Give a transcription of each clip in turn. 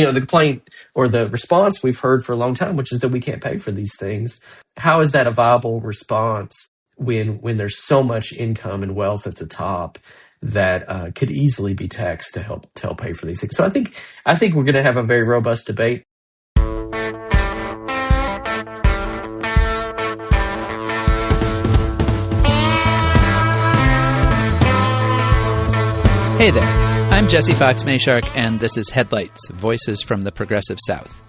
the complaint or the response we've heard for a long time, which is that we can't pay for these things. How is that a viable response when there's so much income and wealth at the top that could easily be taxed to help pay for these things? So I think we're going to have a very robust debate. Hey there, I'm Jesse Fox Mayshark, and this is Headlights, Voices from the Progressive South.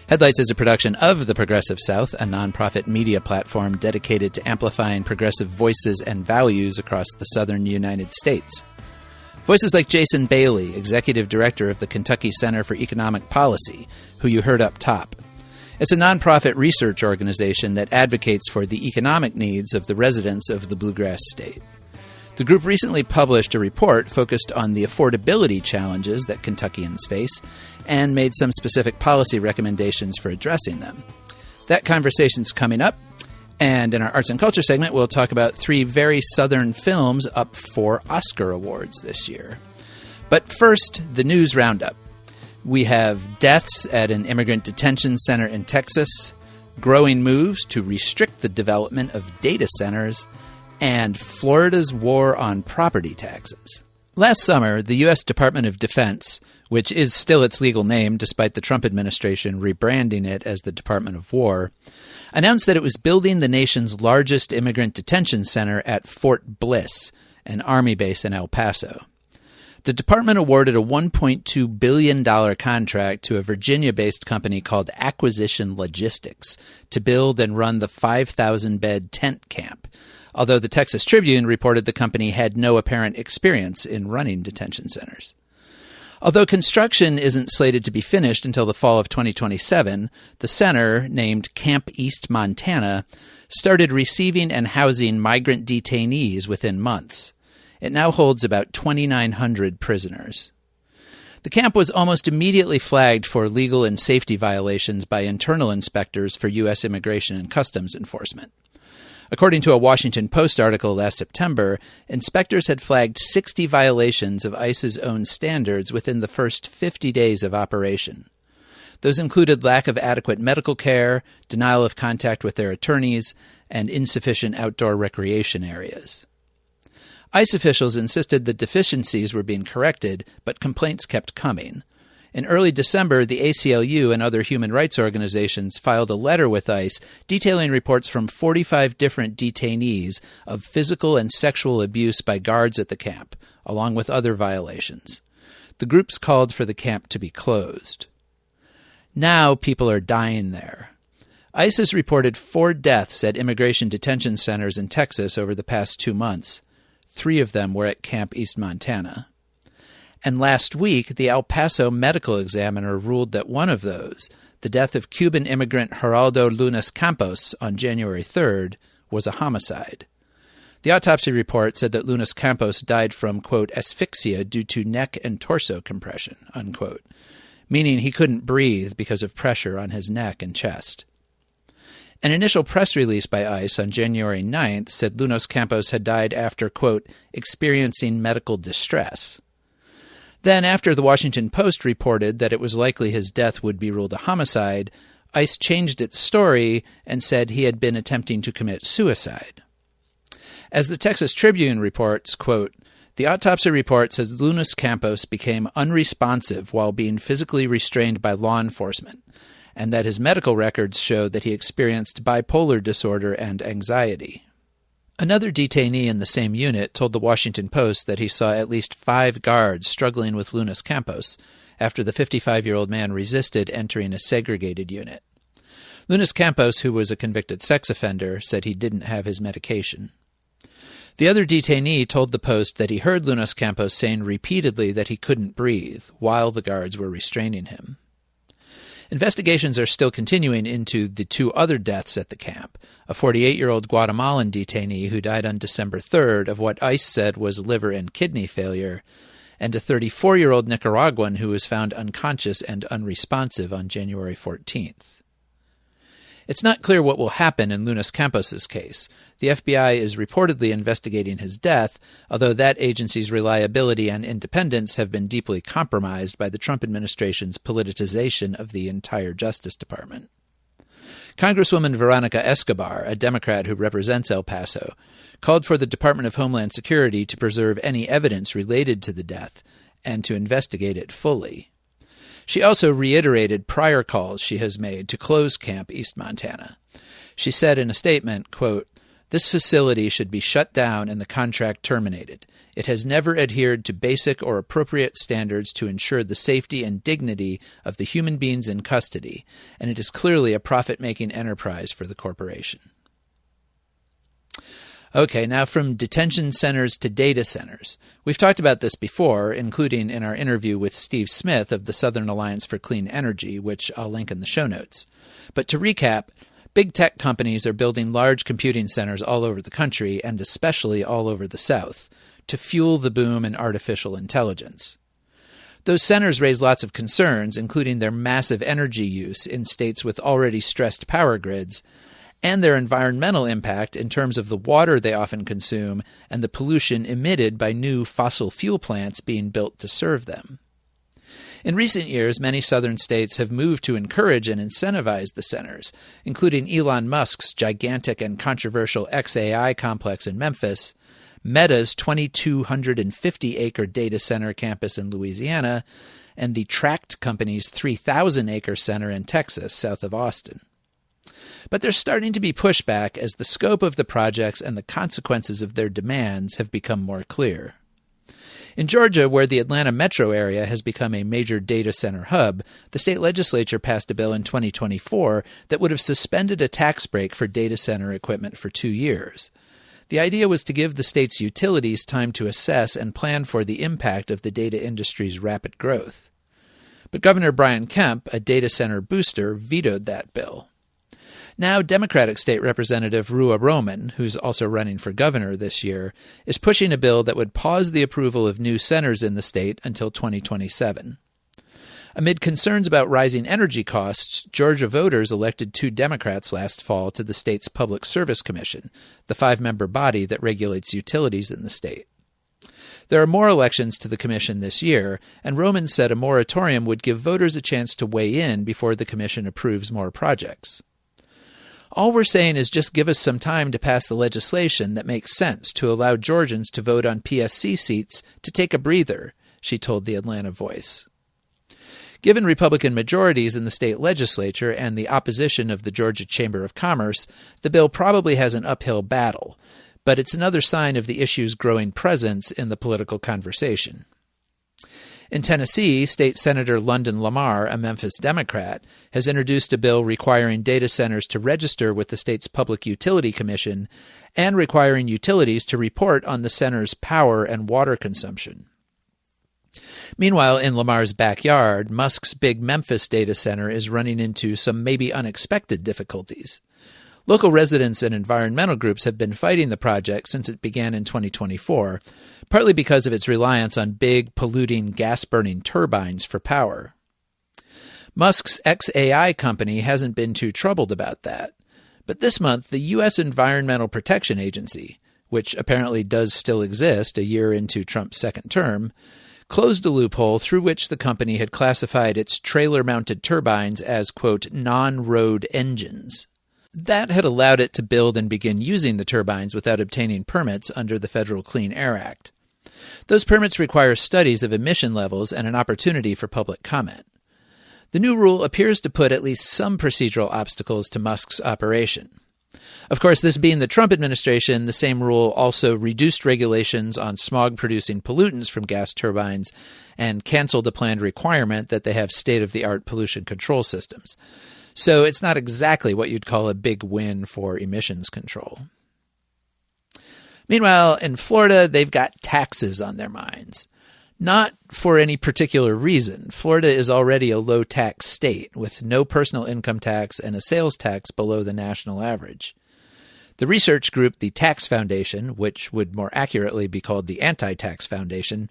Headlights is a production of the Progressive South, a nonprofit media platform dedicated to amplifying progressive voices and values across the southern United States. Voices like Jason Bailey, executive director of the Kentucky Center for Economic Policy, who you heard up top. It's a nonprofit research organization that advocates for the economic needs of the residents of the Bluegrass State. The group recently published a report focused on the affordability challenges that Kentuckians face and made some specific policy recommendations for addressing them. That conversation's coming up, and in our arts and culture segment, we'll talk about 3 very southern films up for Oscar awards this year. But first, the news roundup. We have deaths at an immigrant detention center in Texas, growing moves to restrict the development of data centers, and Florida's war on property taxes. Last summer, the U.S. Department of Defense, which is still its legal name despite the Trump administration rebranding it as the Department of War, announced that it was building the nation's largest immigrant detention center at Fort Bliss, an Army base in El Paso. The department awarded a $1.2 billion contract to a Virginia-based company called Acquisition Logistics to build and run the 5,000-bed tent camp, although the Texas Tribune reported the company had no apparent experience in running detention centers. Although construction isn't slated to be finished until the fall of 2027, the center, named Camp East Montana, started receiving and housing migrant detainees within months. It now holds about 2,900 prisoners. The camp was almost immediately flagged for legal and safety violations by internal inspectors for U.S. Immigration and Customs Enforcement. According to a Washington Post article last September, inspectors had flagged 60 violations of ICE's own standards within the first 50 days of operation. Those included lack of adequate medical care, denial of contact with their attorneys, and insufficient outdoor recreation areas. ICE officials insisted that deficiencies were being corrected, but complaints kept coming. In early December, the ACLU and other human rights organizations filed a letter with ICE detailing reports from 45 different detainees of physical and sexual abuse by guards at the camp, along with other violations. The groups called for the camp to be closed. Now people are dying there. ICE has reported 4 deaths at immigration detention centers in Texas over the past 2 months. 3 of them were at Camp East Montana. And last week, the El Paso medical examiner ruled that one of those, the death of Cuban immigrant Geraldo Lunas Campos on January 3rd, was a homicide. The autopsy report said that Lunas Campos died from, quote, asphyxia due to neck and torso compression, unquote, meaning he couldn't breathe because of pressure on his neck and chest. An initial press release by ICE on January 9th said Lunas Campos had died after, quote, experiencing medical distress. Then, after the Washington Post reported that it was likely his death would be ruled a homicide, ICE changed its story and said he had been attempting to commit suicide. As the Texas Tribune reports, quote, the autopsy report says Lunas Campos became unresponsive while being physically restrained by law enforcement, and that his medical records showed that he experienced bipolar disorder and anxiety. Another detainee in the same unit told the Washington Post that he saw at least 5 guards struggling with Lunas Campos after the 55-year-old man resisted entering a segregated unit. Lunas Campos, who was a convicted sex offender, said he didn't have his medication. The other detainee told the Post that he heard Lunas Campos saying repeatedly that he couldn't breathe while the guards were restraining him. Investigations are still continuing into the 2 other deaths at the camp, a 48-year-old Guatemalan detainee who died on December 3rd of what ICE said was liver and kidney failure, and a 34-year-old Nicaraguan who was found unconscious and unresponsive on January 14th. It's not clear what will happen in Lunas Campos's case. The FBI is reportedly investigating his death, although that agency's reliability and independence have been deeply compromised by the Trump administration's politicization of the entire Justice Department. Congresswoman Veronica Escobar, a Democrat who represents El Paso, called for the Department of Homeland Security to preserve any evidence related to the death and to investigate it fully. She also reiterated prior calls she has made to close Camp East Montana. She said in a statement, quote, "This facility should be shut down and the contract terminated. It has never adhered to basic or appropriate standards to ensure the safety and dignity of the human beings in custody, and it is clearly a profit-making enterprise for the corporation." Okay, now from detention centers to data centers. We've talked about this before, including in our interview with Steve Smith of the Southern Alliance for Clean Energy, which I'll link in the show notes. But to recap, big tech companies are building large computing centers all over the country, and especially all over the South, to fuel the boom in artificial intelligence. Those centers raise lots of concerns, including their massive energy use in states with already stressed power grids, and their environmental impact in terms of the water they often consume and the pollution emitted by new fossil fuel plants being built to serve them. In recent years, many southern states have moved to encourage and incentivize the centers, including Elon Musk's gigantic and controversial XAI complex in Memphis, Meta's 2,250-acre data center campus in Louisiana, and the Tract company's 3,000-acre center in Texas, south of Austin. But there's starting to be pushback as the scope of the projects and the consequences of their demands have become more clear. In Georgia, where the Atlanta metro area has become a major data center hub, the state legislature passed a bill in 2024 that would have suspended a tax break for data center equipment for 2 years. The idea was to give the state's utilities time to assess and plan for the impact of the data industry's rapid growth. But Governor Brian Kemp, a data center booster, vetoed that bill. Now, Democratic State Representative Ruwa Romman, who's also running for governor this year, is pushing a bill that would pause the approval of new centers in the state until 2027. Amid concerns about rising energy costs, Georgia voters elected 2 Democrats last fall to the state's Public Service Commission, the 5-member body that regulates utilities in the state. There are more elections to the commission this year, and Romman said a moratorium would give voters a chance to weigh in before the commission approves more projects. All we're saying is just give us some time to pass the legislation that makes sense to allow Georgians to vote on PSC seats to take a breather, she told the Atlanta Voice. Given Republican majorities in the state legislature and the opposition of the Georgia Chamber of Commerce, the bill probably has an uphill battle, but it's another sign of the issue's growing presence in the political conversation. In Tennessee, State Senator London Lamar, a Memphis Democrat, has introduced a bill requiring data centers to register with the state's Public Utility Commission and requiring utilities to report on the center's power and water consumption. Meanwhile, in Lamar's backyard, Musk's big Memphis data center is running into some maybe unexpected difficulties. Local residents and environmental groups have been fighting the project since it began in 2024, partly because of its reliance on big, polluting, gas-burning turbines for power. Musk's XAI company hasn't been too troubled about that. But this month, the U.S. Environmental Protection Agency, which apparently does still exist a year into Trump's second term, closed a loophole through which the company had classified its trailer-mounted turbines as, quote, non-road engines. That had allowed it to build and begin using the turbines without obtaining permits under the Federal Clean Air Act. Those permits require studies of emission levels and an opportunity for public comment. The new rule appears to put at least some procedural obstacles to Musk's operation. Of course, this being the Trump administration, the same rule also reduced regulations on smog-producing pollutants from gas turbines and canceled a planned requirement that they have state-of-the-art pollution control systems. So it's not exactly what you'd call a big win for emissions control. Meanwhile, in Florida, they've got taxes on their minds. Not for any particular reason. Florida is already a low-tax state with no personal income tax and a sales tax below the national average. The research group, the Tax Foundation, which would more accurately be called the Anti-Tax Foundation,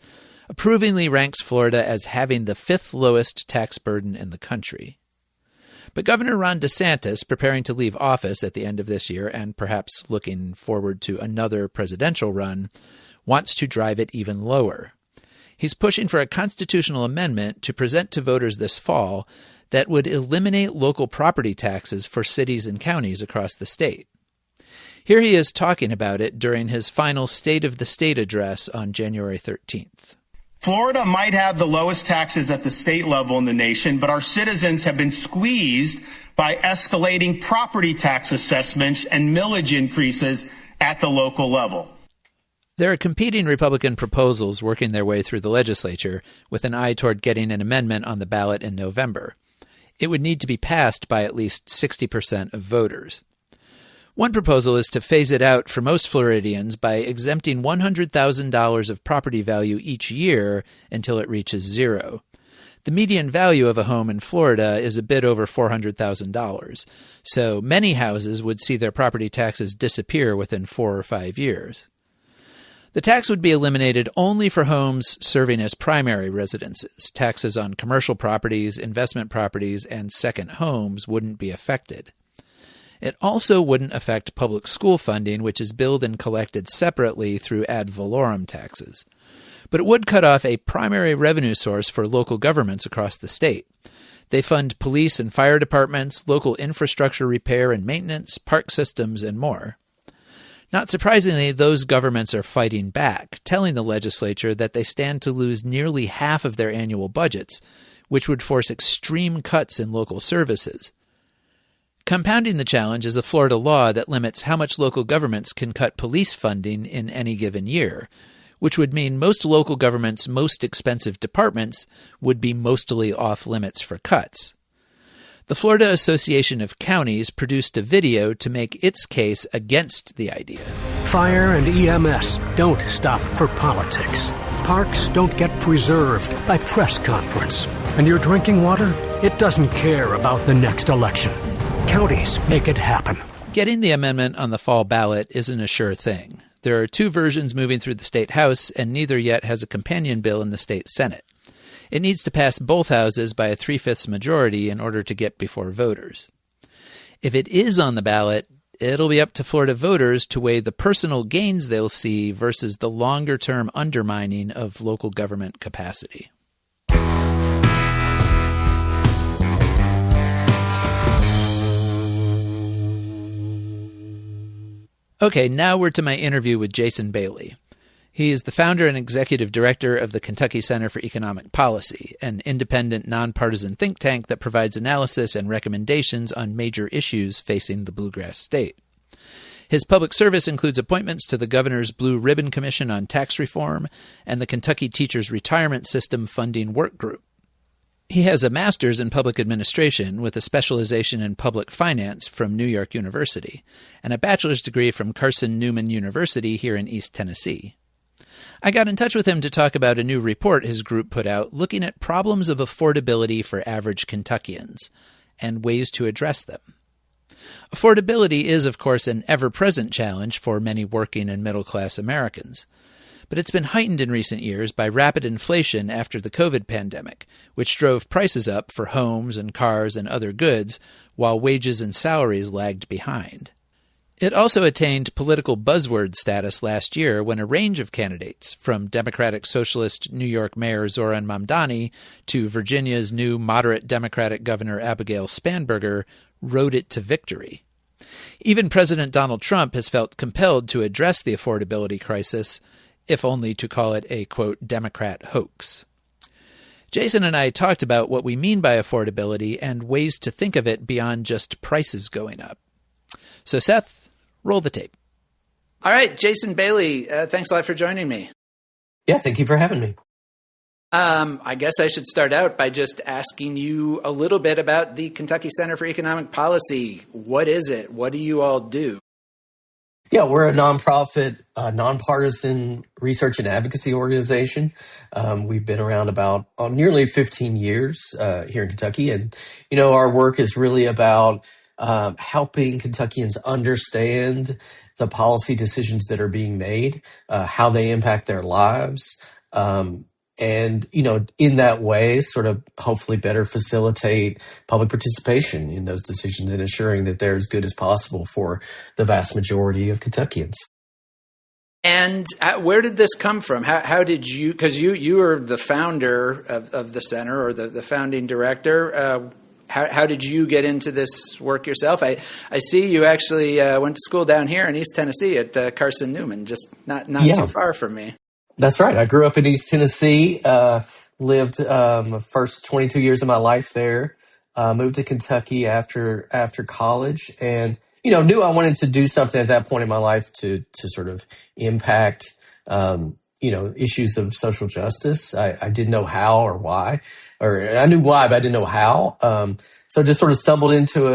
approvingly ranks Florida as having the 5th lowest tax burden in the country. But Governor Ron DeSantis, preparing to leave office at the end of this year and perhaps looking forward to another presidential run, wants to drive it even lower. He's pushing for a constitutional amendment to present to voters this fall that would eliminate local property taxes for cities and counties across the state. Here he is talking about it during his final State of the State address on January 13th. Florida might have the lowest taxes at the state level in the nation, but our citizens have been squeezed by escalating property tax assessments and millage increases at the local level. There are competing Republican proposals working their way through the legislature with an eye toward getting an amendment on the ballot in November. It would need to be passed by at least 60% of voters. One proposal is to phase it out for most Floridians by exempting $100,000 of property value each year until it reaches zero. The median value of a home in Florida is a bit over $400,000, so many houses would see their property taxes disappear within 4 or 5 years. The tax would be eliminated only for homes serving as primary residences. Taxes on commercial properties, investment properties, and second homes wouldn't be affected. It also wouldn't affect public school funding, which is billed and collected separately through ad valorem taxes. But it would cut off a primary revenue source for local governments across the state. They fund police and fire departments, local infrastructure repair and maintenance, park systems, and more. Not surprisingly, those governments are fighting back, telling the legislature that they stand to lose nearly half of their annual budgets, which would force extreme cuts in local services. Compounding the challenge is a Florida law that limits how much local governments can cut police funding in any given year, which would mean most local governments' most expensive departments would be mostly off limits for cuts. The Florida Association of Counties produced a video to make its case against the idea. Fire and EMS don't stop for politics. Parks don't get preserved by press conference. And your drinking water, it doesn't care about the next election. Counties make it happen. Getting the amendment on the fall ballot isn't a sure thing. There are 2 versions moving through the state House, and neither yet has a companion bill in the state Senate. It needs to pass both houses by a 3/5 majority in order to get before voters. If it is on the ballot, it'll be up to Florida voters to weigh the personal gains they'll see versus the longer-term undermining of local government capacity. Okay, now we're to my interview with Jason Bailey. He is the founder and executive director of the Kentucky Center for Economic Policy, an independent, nonpartisan think tank that provides analysis and recommendations on major issues facing the Bluegrass State. His public service includes appointments to the Governor's Blue Ribbon Commission on Tax Reform and the Kentucky Teachers Retirement System Funding Work Group. He has a master's in public administration with a specialization in public finance from New York University and a bachelor's degree from Carson Newman University here in East Tennessee. I got in touch with him to talk about a new report his group put out looking at problems of affordability for average Kentuckians and ways to address them. Affordability is, of course, an ever-present challenge for many working and middle-class Americans. But it's been heightened in recent years by rapid inflation after the COVID pandemic, which drove prices up for homes and cars and other goods, while wages and salaries lagged behind. It also attained political buzzword status last year when a range of candidates, from Democratic Socialist New York Mayor Zoran Mamdani to Virginia's new moderate Democratic Governor Abigail Spanberger, rode it to victory. Even President Donald Trump has felt compelled to address the affordability crisis, if only to call it a, quote, Democrat hoax. Jason and I talked about what we mean by affordability and ways to think of it beyond just prices going up. So, Seth, roll the tape. All right, Jason Bailey, thanks a lot for joining me. Yeah, thank you for having me. I guess I should start out by just asking you a little bit about the Kentucky Center for Economic Policy. What is it? What do you all do? Yeah, we're a nonprofit, nonpartisan research and advocacy organization. We've been around about nearly 15 years here in Kentucky. And, our work is really about helping Kentuckians understand the policy decisions that are being made, how they impact their lives, and, in that way, sort of hopefully better facilitate public participation in those decisions and ensuring that they're as good as possible for the vast majority of Kentuckians. And where did this come from? How did you, because you were the founder of the center, or the founding director, how did you get into this work yourself? I see you actually went to school down here in East Tennessee at Carson Newman, just not too far from me. That's right. I grew up in East Tennessee, lived the first 22 years of my life there, moved to Kentucky after college, and knew I wanted to do something at that point in my life to sort of impact issues of social justice. I didn't know how or why, or I knew why, but I didn't know how. So just sort of stumbled into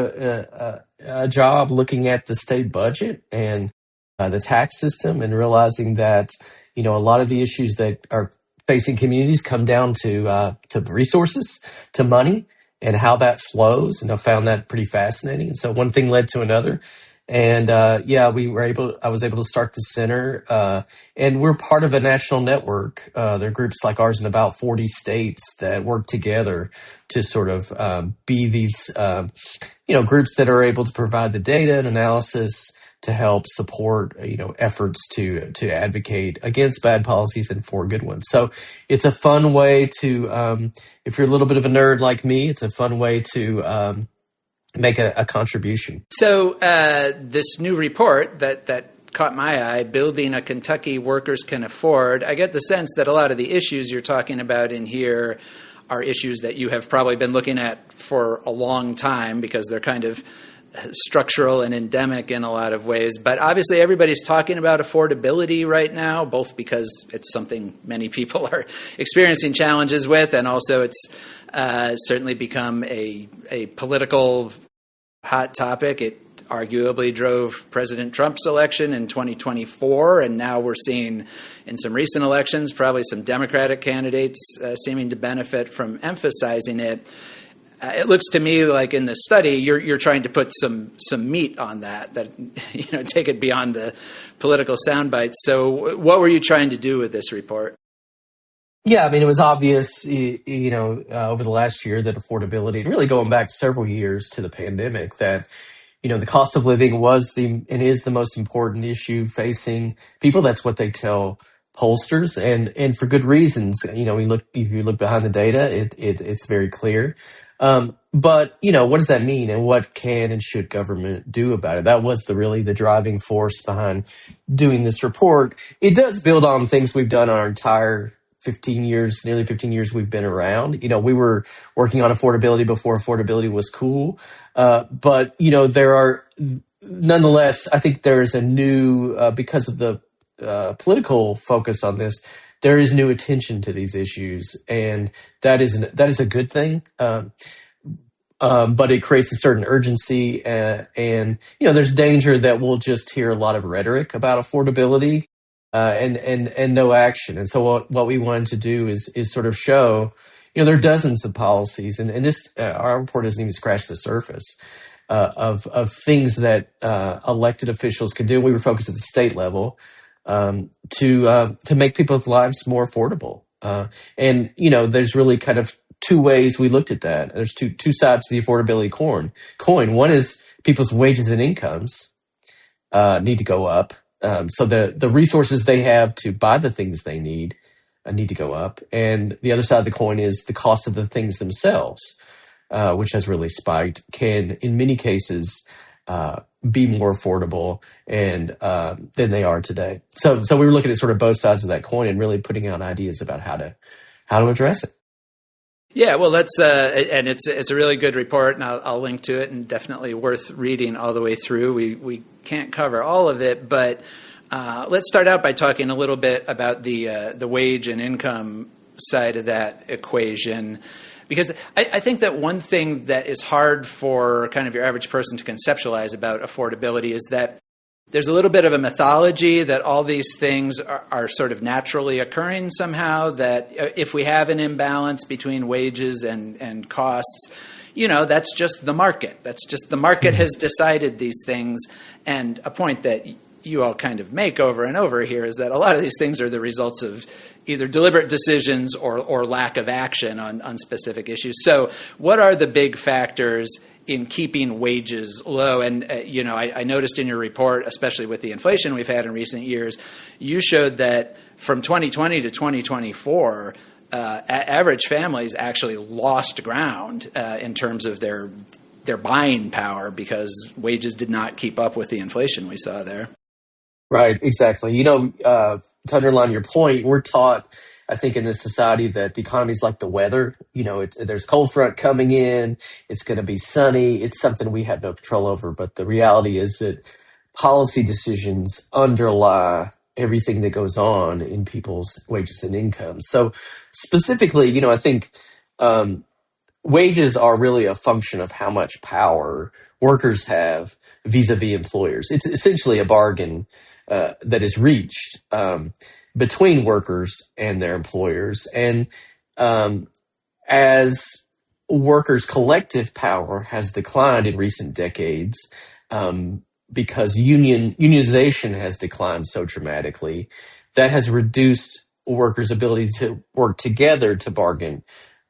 a job looking at the state budget and the tax system, and realizing that a lot of the issues that are facing communities come down to resources, to money, and how that flows. And I found that pretty fascinating. And so one thing led to another. And I was able to start the center. And we're part of a national network. There are groups like ours in about 40 states that work together to sort of be these groups that are able to provide the data and analysis to help support, efforts to advocate against bad policies and for good ones. So it's a fun way to, if you're a little bit of a nerd like me, it's a fun way to make a contribution. So this new report that caught my eye, Building a Kentucky Workers Can Afford, I get the sense that a lot of the issues you're talking about in here are issues that you have probably been looking at for a long time, because they're kind of structural and endemic in a lot of ways. But obviously everybody's talking about affordability right now, both because it's something many people are experiencing challenges with, and also it's certainly become a political hot topic. It arguably drove President Trump's election in 2024, and now we're seeing in some recent elections probably some Democratic candidates seeming to benefit from emphasizing it. It looks to me like in this study, you're trying to put some meat on that take it beyond the political sound bites. So what were you trying to do with this report? Yeah, I mean, it was obvious, over the last year that affordability, and really going back several years to the pandemic, that, the cost of living was and is the most important issue facing people. That's what they tell pollsters, and for good reasons. If you look behind the data, it's very clear. But, what does that mean, and what can and should government do about it? That was really the driving force behind doing this report. It does build on things we've done our entire nearly 15 years we've been around. We were working on affordability before affordability was cool. But, there are, nonetheless, I think there is a new, because of the political focus on this, there is new attention to these issues, and that is a good thing. But it creates a certain urgency, and there's danger that we'll just hear a lot of rhetoric about affordability, and no action. And so what we wanted to do is sort of show, there are dozens of policies, and this our report doesn't even scratch the surface of things that elected officials can do. We were focused at the state level to make people's lives more affordable. And there's really kind of two ways we looked at that. There's two sides to the affordability coin. One is people's wages and incomes need to go up. So the resources they have to buy the things they need to go up. And the other side of the coin is the cost of the things themselves, which has really spiked, can in many cases be more affordable and than they are today. So we were looking at sort of both sides of that coin and really putting out ideas about how to address it. Yeah, well, that's and it's a really good report, and I'll link to it, and definitely worth reading all the way through. We can't cover all of it, but let's start out by talking a little bit about the wage and income side of that equation, because I think that one thing that is hard for kind of your average person to conceptualize about affordability is that there's a little bit of a mythology that all these things are sort of naturally occurring somehow, that if we have an imbalance between wages and costs, that's just the market. That's just the market has decided these things. And a point that you all kind of make over and over here is that a lot of these things are the results of, either deliberate decisions or lack of action on specific issues. So what are the big factors in keeping wages low? And, I noticed in your report, especially with the inflation we've had in recent years, you showed that from 2020 to 2024, average families actually lost ground in terms of their buying power because wages did not keep up with the inflation we saw there. Right, exactly. To underline your point, we're taught, I think, in this society that the economy is like the weather. There's cold front coming in. It's going to be sunny. It's something we have no control over. But the reality is that policy decisions underlie everything that goes on in people's wages and incomes. So specifically, I think wages are really a function of how much power workers have vis-a-vis employers. It's essentially a bargain that is reached between workers and their employers. And as workers' collective power has declined in recent decades, because unionization has declined so dramatically, that has reduced workers' ability to work together to bargain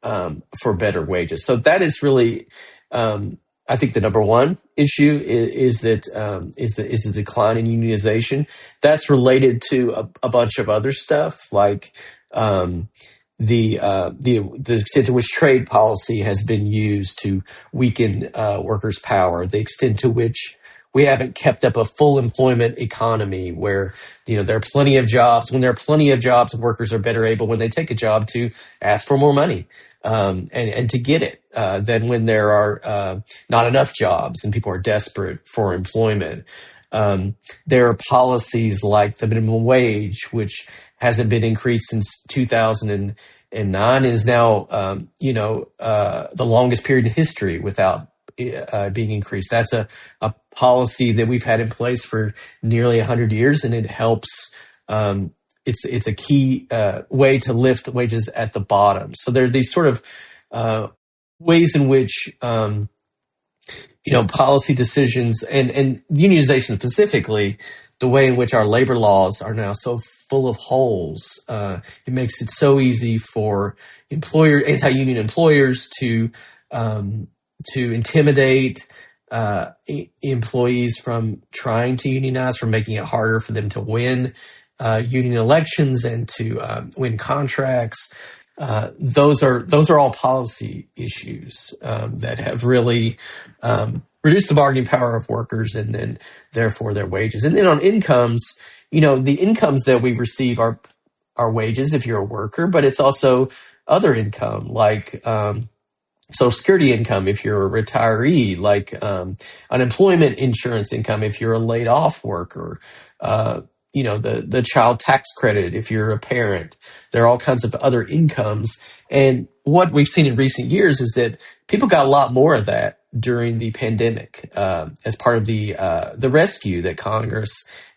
for better wages. So that is really, I think, the number one issue is the decline in unionization. That's related to a bunch of other stuff, like the extent to which trade policy has been used to weaken workers' power, the extent to which we haven't kept up a full employment economy where, there are plenty of jobs. When there are plenty of jobs, workers are better able, when they take a job, to ask for more money and to get it than when there are not enough jobs and people are desperate for employment. There are policies like the minimum wage, which hasn't been increased since 2009, is now, the longest period in history without being increased. That's a policy that we've had in place for nearly 100 years, and it helps. It's a key way to lift wages at the bottom. So there are these sort of ways in which policy decisions and unionization specifically, the way in which our labor laws are now so full of holes. It makes it so easy for anti-union employers to intimidate employees from trying to unionize, from making it harder for them to win union elections and to win contracts. Those are all policy issues that have really reduced the bargaining power of workers and then therefore their wages. And then on incomes, the incomes that we receive are wages if you're a worker, but it's also other income like Social Security income if you're a retiree, like unemployment insurance income if you're a laid off worker, the child tax credit if you're a parent. There are all kinds of other incomes. And what we've seen in recent years is that people got a lot more of that during the pandemic as part of the rescue that Congress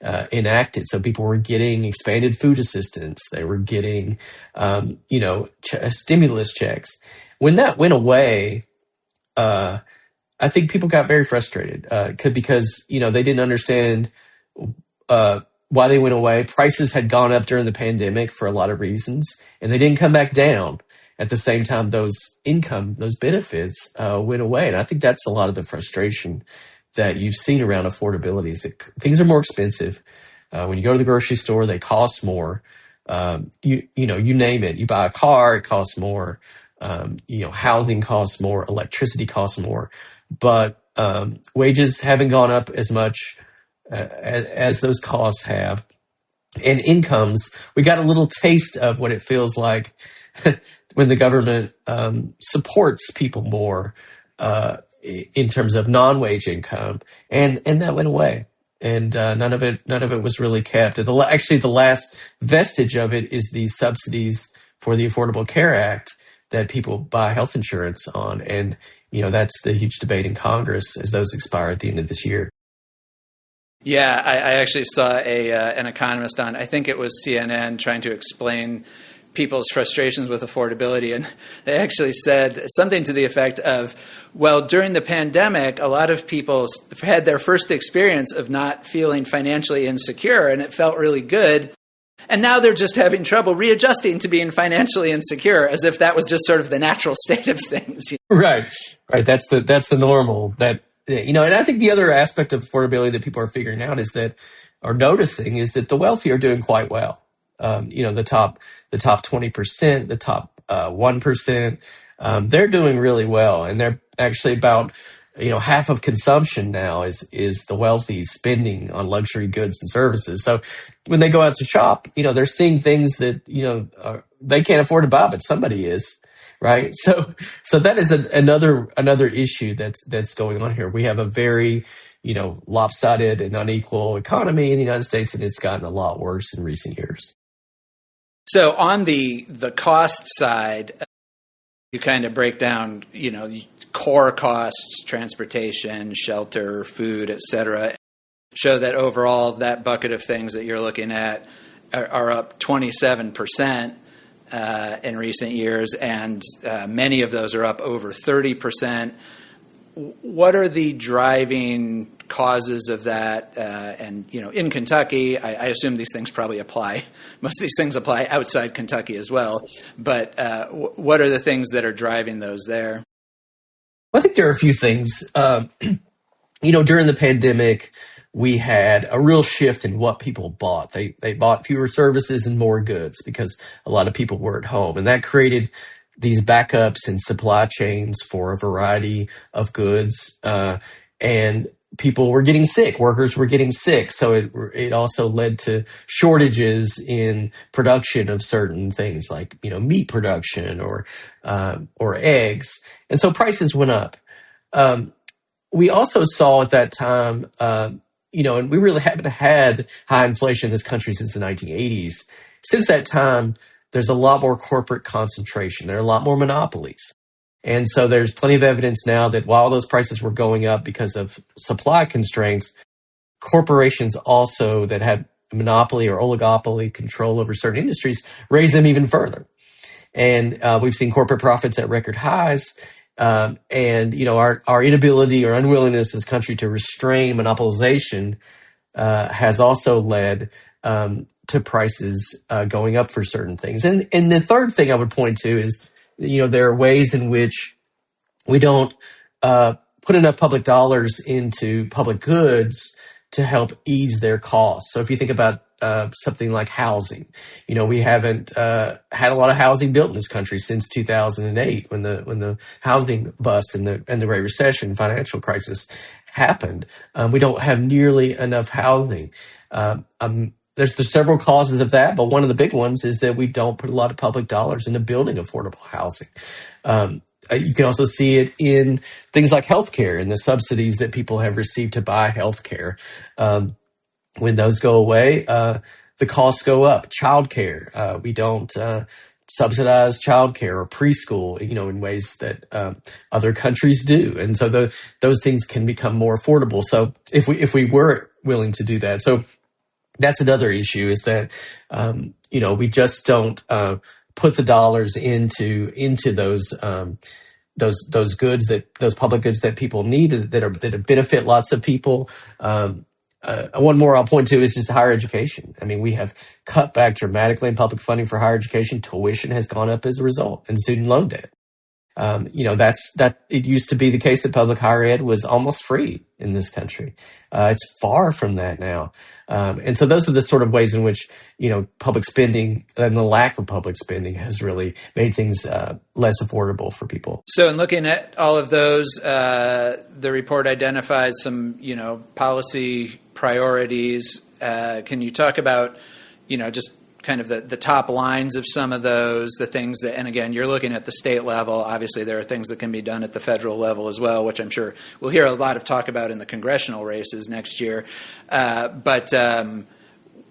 enacted. So people were getting expanded food assistance. They were getting, stimulus checks. When that went away, I think people got very frustrated because they didn't understand why they went away. Prices had gone up during the pandemic for a lot of reasons, and they didn't come back down at the same time those benefits went away. And I think that's a lot of the frustration that you've seen around affordability is that things are more expensive. When you go to the grocery store, they cost more. You name it. You buy a car, it costs more. Housing costs more, electricity costs more, but wages haven't gone up as much as those costs have. And incomes, we got a little taste of what it feels like when the government supports people more in terms of non-wage income, and that went away. And none of it was really kept. Actually, the last vestige of it is the subsidies for the Affordable Care Act that people buy health insurance on. And, that's the huge debate in Congress as those expire at the end of this year. Yeah, I actually saw an economist on, I think it was CNN, trying to explain people's frustrations with affordability. And they actually said something to the effect of, well, during the pandemic, a lot of people had their first experience of not feeling financially insecure, and it felt really good. And now they're just having trouble readjusting to being financially insecure, as if that was just sort of the natural state of things. Right. That's the normal. That, and I think the other aspect of affordability that people are figuring out are noticing is that the wealthy are doing quite well. The top 20%, the top 1%, they're doing really well, and they're actually about half of consumption now is the wealthy spending on luxury goods and services. So when they go out to shop, they're seeing things that they can't afford to buy, but somebody is, right? So that is another issue that's going on here. We have a very lopsided and unequal economy in the United States, and it's gotten a lot worse in recent years. So on the cost side, you kind of break down, core costs, transportation, shelter, food, et cetera, show that overall that bucket of things that you're looking at are up 27% in recent years, and many of those are up over 30%. What are the driving causes of that? And, in Kentucky, I assume these things probably apply. Most of these things apply outside Kentucky as well. But what are the things that are driving those there? I think there are a few things. During the pandemic, we had a real shift in what people bought. They bought fewer services and more goods because a lot of people were at home. And that created these backups in supply chains for a variety of goods. And people were getting sick. Workers were getting sick. So it also led to shortages in production of certain things like, meat production or eggs. And so prices went up. We also saw at that time, and we really haven't had high inflation in this country since the 1980s. Since that time, there's a lot more corporate concentration. There are a lot more monopolies. And so there's plenty of evidence now that while those prices were going up because of supply constraints, corporations also that had monopoly or oligopoly control over certain industries raised them even further. And we've seen corporate profits at record highs. And our inability or unwillingness as a country to restrain monopolization has also led to prices going up for certain things. And the third thing I would point to is, there are ways in which we don't put enough public dollars into public goods to help ease their costs. So if you think about something like housing, we haven't had a lot of housing built in this country since 2008 when the housing bust and the Great Recession financial crisis happened. We don't have nearly enough housing. There's several causes of that, but one of the big ones is that we don't put a lot of public dollars into building affordable housing. You can also see it in things like healthcare and the subsidies that people have received to buy healthcare. When those go away, the costs go up. Childcare, we don't subsidize childcare or preschool, in ways that other countries do, and so those things can become more affordable. So if we were willing to do that, so. That's another issue is that, we just don't put the dollars into those goods those public goods that people need that benefit lots of people. One more I'll point to is just higher education. I mean, we have cut back dramatically in public funding for higher education. Tuition has gone up as a result, and student loan debt. It used to be the case that public higher ed was almost free in this country. It's far from that now. And so those are the sort of ways in which, public spending and the lack of public spending has really made things less affordable for people. So in looking at all of those, the report identifies some, policy priorities. Can you talk about, just kind of the top lines of some of those, the things that, and again, you're looking at the state level. Obviously, there are things that can be done at the federal level as well, which I'm sure we'll hear a lot of talk about in the congressional races next year. But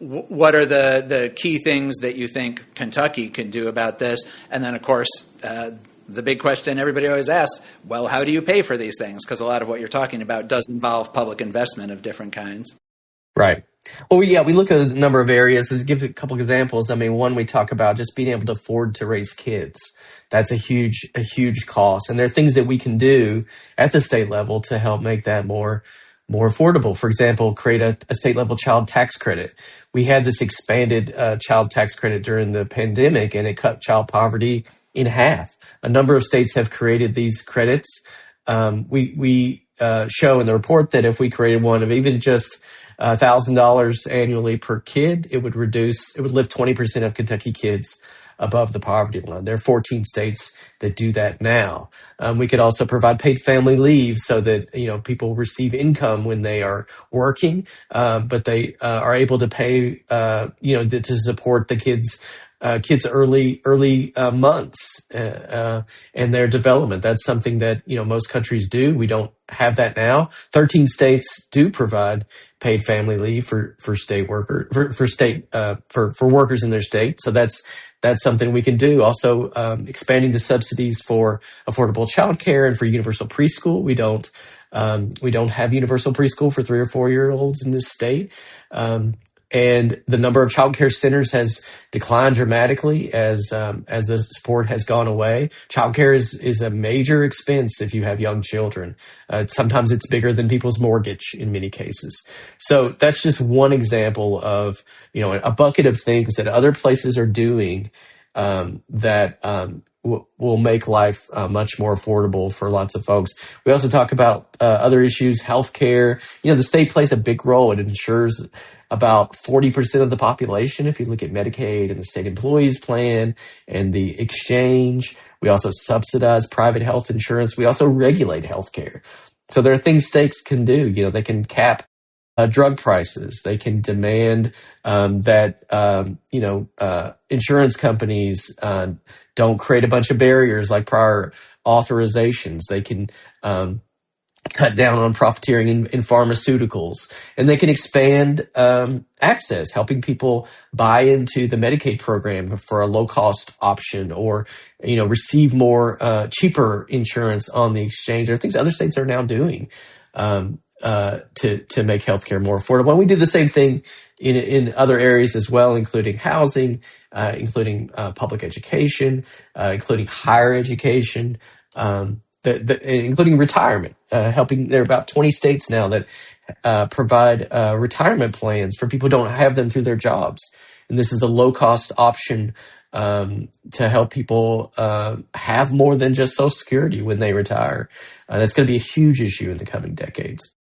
what are the key things that you think Kentucky can do about this? And then, of course, the big question everybody always asks, well, how do you pay for these things? Because a lot of what you're talking about does involve public investment of different kinds. Right. Well, yeah, we look at a number of areas. To give a couple of examples, I mean, one, we talk about just being able to afford to raise kids. That's a huge cost. And there are things that we can do at the state level to help make that more more affordable. For example, create a state-level child tax credit. We had this expanded child tax credit during the pandemic, and it cut child poverty in half. A number of states have created these credits. We show in the report that if we created one of even just $1,000 annually per kid, it would lift 20% of Kentucky kids above the poverty line. There are 14 states that do that now. We could also provide paid family leave so that, people receive income when they are working, but they are able to pay, to support the kids' early months and their development. That's something that most countries do. We don't have that now. 13 states do provide paid family leave for state workers for workers in their state. So that's something we can do. Also, expanding the subsidies for affordable childcare and for universal preschool. We don't have universal preschool for 3 or 4 year olds in this state. And the number of childcare centers has declined dramatically as the support has gone away. Childcare is a major expense if you have young children. Sometimes it's bigger than people's mortgage in many cases. So that's just one example of a bucket of things that other places are doing that will make life much more affordable for lots of folks. We also talk about other issues, healthcare. The state plays a big role. It ensures about 40% of the population. If you look at Medicaid and the state employees plan and the exchange, we also subsidize private health insurance. We also regulate healthcare. So there are things states can do. They can cap drug prices. They can demand that insurance companies don't create a bunch of barriers like prior authorizations. They can cut down on profiteering in pharmaceuticals, and they can expand access, helping people buy into the Medicaid program for a low-cost option, or receive more cheaper insurance on the exchange. There are things other states are now doing to make healthcare more affordable. And we do the same thing in other areas as well, including housing, including public education, including higher education, including retirement. There are about 20 states now that provide retirement plans for people who don't have them through their jobs. And this is a low-cost option to help people have more than just Social Security when they retire. That's going to be a huge issue in the coming decades.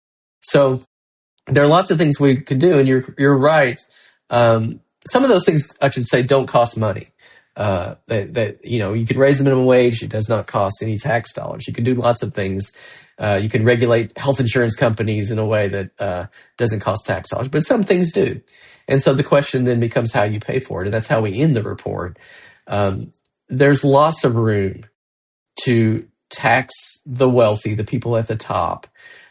So there are lots of things we could do, and you're right. Some of those things, I should say, don't cost money. You can raise the minimum wage. It does not cost any tax dollars. You can do lots of things. You can regulate health insurance companies in a way that doesn't cost tax dollars, but some things do. And so the question then becomes how you pay for it, and that's how we end the report. There's lots of room to tax the wealthy, the people at the top,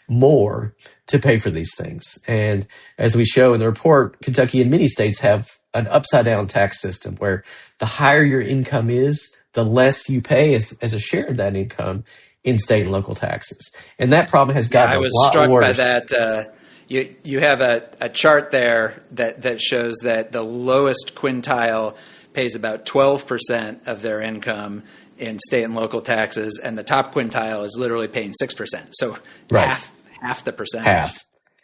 more to pay for these things. And as we show in the report, Kentucky and many states have an upside-down tax system where the higher your income is, the less you pay as a share of that income in state and local taxes. And that problem has gotten a lot worse. I was struck by that. You have a chart there that shows that the lowest quintile pays about 12% of their income in state and local taxes, and the top quintile is literally paying 6%. So right. half the percentage.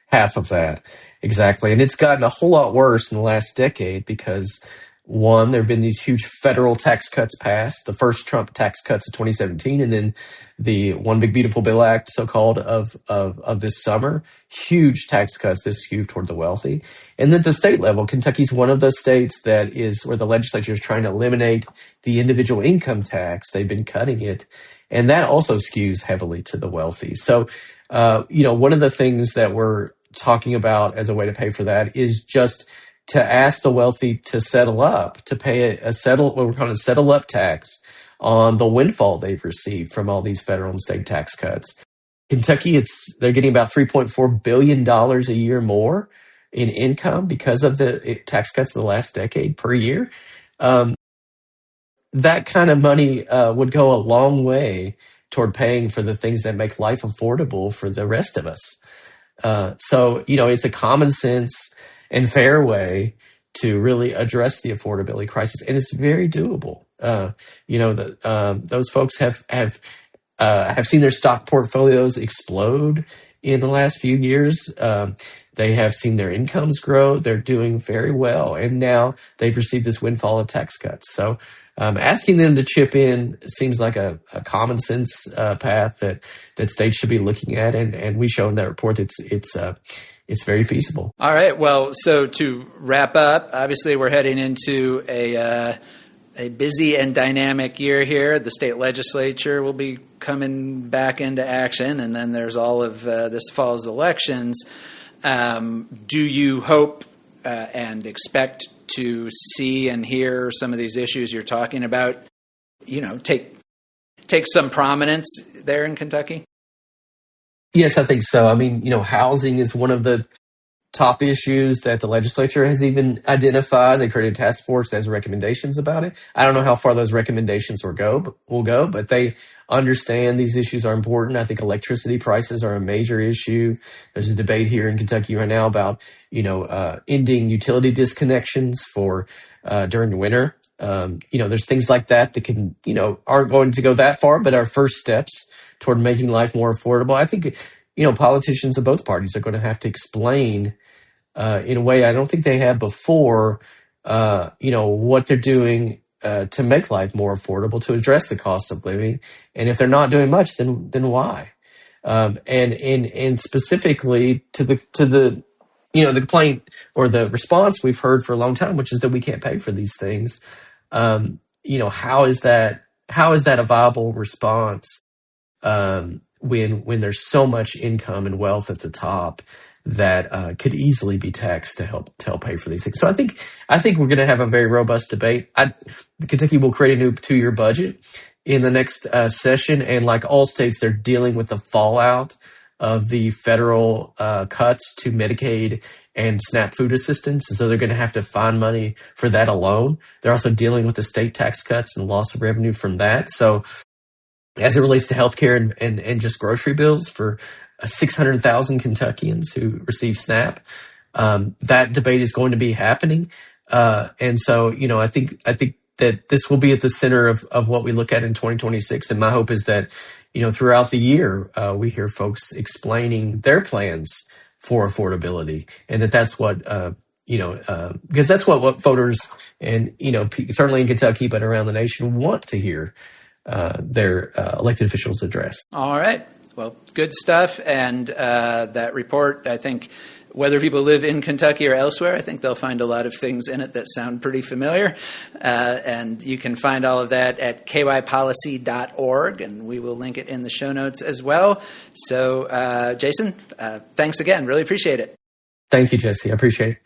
Half of that. Exactly. And it's gotten a whole lot worse in the last decade because, one, there have been these huge federal tax cuts passed, the first Trump tax cuts of 2017, and then the One Big Beautiful Bill Act, so-called, of this summer. Huge tax cuts that skew toward the wealthy. And then at the state level, Kentucky's one of those states that is where the legislature is trying to eliminate the individual income tax. They've been cutting it. And that also skews heavily to the wealthy. So, one of the things that we're talking about as a way to pay for that is just to ask the wealthy to settle up, to pay what we're calling a settle up tax on the windfall they've received from all these federal and state tax cuts. Kentucky, they're getting about $3.4 billion a year more in income because of the tax cuts in the last decade per year. That kind of money would go a long way toward paying for the things that make life affordable for the rest of us. So it's a common sense and fair way to really address the affordability crisis, and it's very doable. Those folks have seen their stock portfolios explode in the last few years. They have seen their incomes grow. They're doing very well. And now they've received this windfall of tax cuts. So asking them to chip in seems like a common sense path that states should be looking at. And we show in that report it's very feasible. All right. Well, so to wrap up, obviously we're heading into a busy and dynamic year here. The state legislature will be coming back into action, and then there's all of this fall's elections. Do you hope and expect to see and hear some of these issues you're talking about, take some prominence there in Kentucky? Yes, I think so. I mean, housing is one of the top issues that the legislature has even identified. They created a task force that has recommendations about it. I don't know how far those recommendations will go, but they understand these issues are important. I think electricity prices are a major issue. There's a debate here in Kentucky right now about, ending utility disconnections for during the winter. There's things like that can, aren't going to go that far, but are first steps toward making life more affordable. I think, politicians of both parties are going to have to explain in a way I don't think they have before, what they're doing to make life more affordable, to address the cost of living. And if they're not doing much, then why? And specifically to the the complaint or the response we've heard for a long time, which is that we can't pay for these things. How is that a viable response when there's so much income and wealth at the top that could easily be taxed to help pay for these things? So I think we're going to have a very robust debate. Kentucky will create a new 2-year budget in the next session, and like all states, they're dealing with the fallout of the federal cuts to Medicaid and SNAP food assistance. And so they're going to have to find money for that alone. They're also dealing with the state tax cuts and loss of revenue from that. So as it relates to healthcare and just grocery bills for 600,000 Kentuckians who receive SNAP, that debate is going to be happening. And so, I think that this will be at the center of what we look at in 2026. And my hope is that, throughout the year, we hear folks explaining their plans for affordability, and that's what, because that's what voters and, certainly in Kentucky, but around the nation want to hear their elected officials address. All right. Well, good stuff. And that report, I think, whether people live in Kentucky or elsewhere, I think they'll find a lot of things in it that sound pretty familiar. And you can find all of that at kypolicy.org, and we will link it in the show notes as well. So, Jason, thanks again. Really appreciate it. Thank you, Jesse. I appreciate it.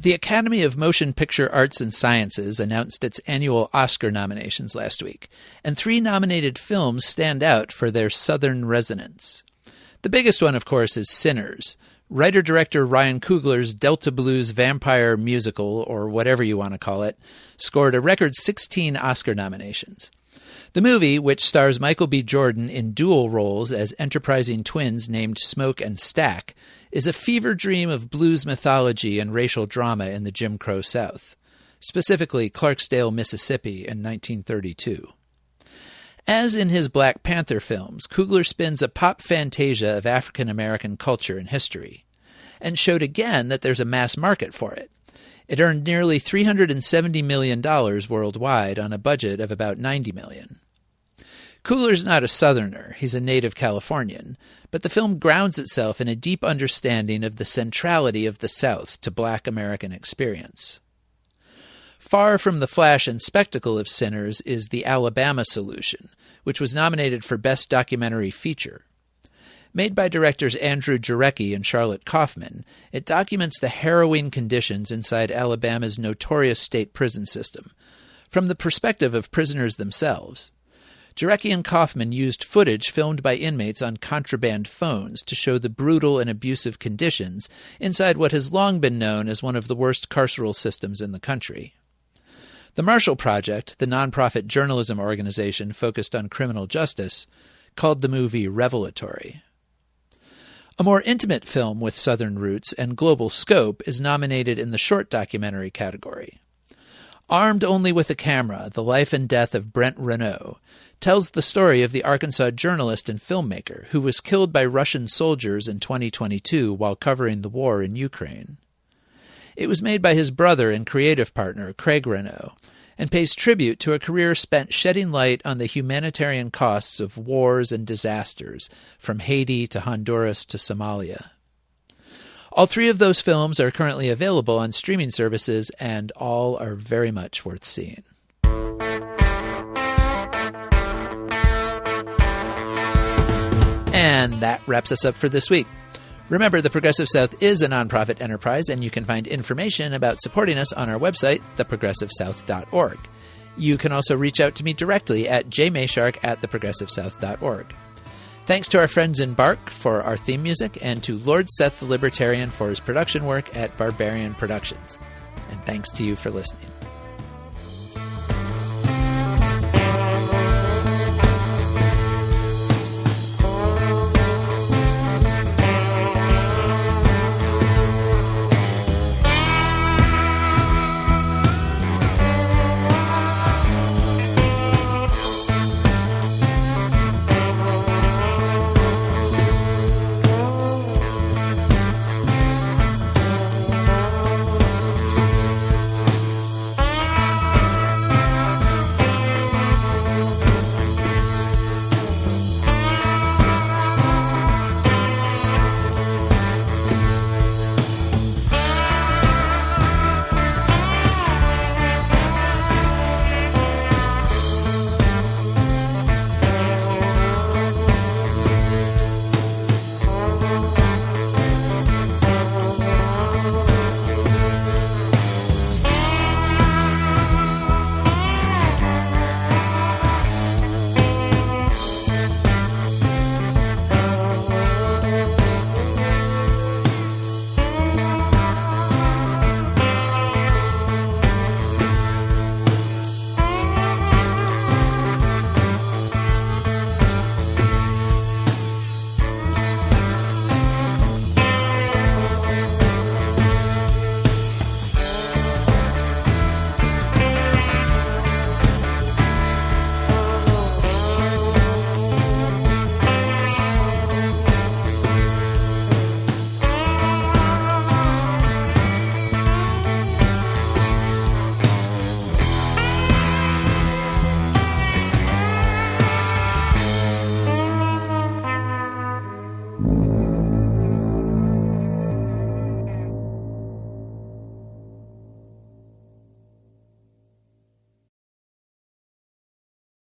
The Academy of Motion Picture Arts and Sciences announced its annual Oscar nominations last week, and 3 nominated films stand out for their Southern resonance. The biggest one, of course, is Sinners. Writer-director Ryan Coogler's Delta Blues vampire musical, or whatever you want to call it, scored a record 16 Oscar nominations. The movie, which stars Michael B. Jordan in dual roles as enterprising twins named Smoke and Stack, is a fever dream of blues mythology and racial drama in the Jim Crow South, specifically Clarksdale, Mississippi in 1932. As in his Black Panther films, Coogler spins a pop fantasia of African-American culture and history, and showed again that there's a mass market for it. It earned nearly $370 million worldwide on a budget of about $90 million. Coogler's not a Southerner, he's a native Californian, but the film grounds itself in a deep understanding of the centrality of the South to Black American experience. Far from the flash and spectacle of Sinners is The Alabama Solution, which was nominated for Best Documentary Feature. Made by directors Andrew Jarecki and Charlotte Kaufman, it documents the harrowing conditions inside Alabama's notorious state prison system, from the perspective of prisoners themselves. Jarecki and Kaufman used footage filmed by inmates on contraband phones to show the brutal and abusive conditions inside what has long been known as one of the worst carceral systems in the country. The Marshall Project, the nonprofit journalism organization focused on criminal justice, called the movie revelatory. A more intimate film with Southern roots and global scope is nominated in the short documentary category. Armed Only with a Camera, The Life and Death of Brent Renaud, tells the story of the Arkansas journalist and filmmaker who was killed by Russian soldiers in 2022 while covering the war in Ukraine. It was made by his brother and creative partner, Craig Renaud, and pays tribute to a career spent shedding light on the humanitarian costs of wars and disasters, from Haiti to Honduras to Somalia. All three of those films are currently available on streaming services, and all are very much worth seeing. And that wraps us up for this week. Remember, the Progressive South is a nonprofit enterprise, and you can find information about supporting us on our website, theprogressivesouth.org. You can also reach out to me directly at jmayshark@theprogressivesouth.org. Thanks to our friends in Bark for our theme music, and to Lord Seth the Libertarian for his production work at Barbarian Productions. And thanks to you for listening.